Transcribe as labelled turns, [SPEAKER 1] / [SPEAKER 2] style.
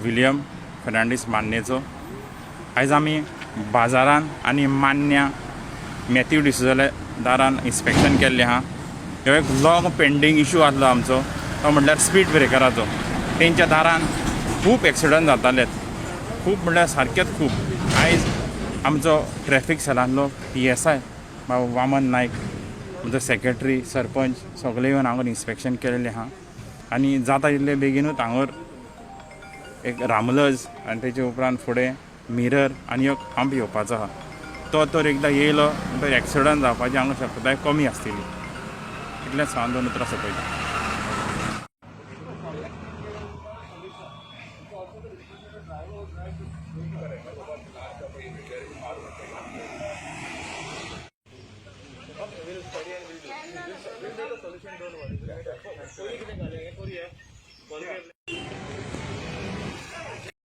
[SPEAKER 1] William Fernandes मान्नेचो। आयज आमी बाजारान आनी मान्या मॅथ्यू डिसोजाल्या दारान इन्स्पेक्शन केल्लें आहा। ह्यो एक लॉंग पेंडींग इशू आसलो आमचो, तो म्हणल्यार स्पीड ब्रेकराचो। तेंच्या दारान खूब एक्सिडंट जाताले, खूब म्हणल्यार सारकेंच खूब। आयज आमचो ट्रॅफिक सेलांतलो PSI वामन नायक, आमचो सेक्रेटरी, सरपंच सगळे येवन हांगर इन्स्पेक्शन केलेलें आहा। आनी जाता तितले बेगीनूच हांगर एक रामलज आनी तेचे उपरांत फुडें मिरर आनी एक खांब येवपाचो आहा। तो तर एकदां येयलो तर एक्सिडंट जावपाची हांगा शक्यताय कमी आसतली। इतलेंच सांगून दोन उतरां सोंपयता।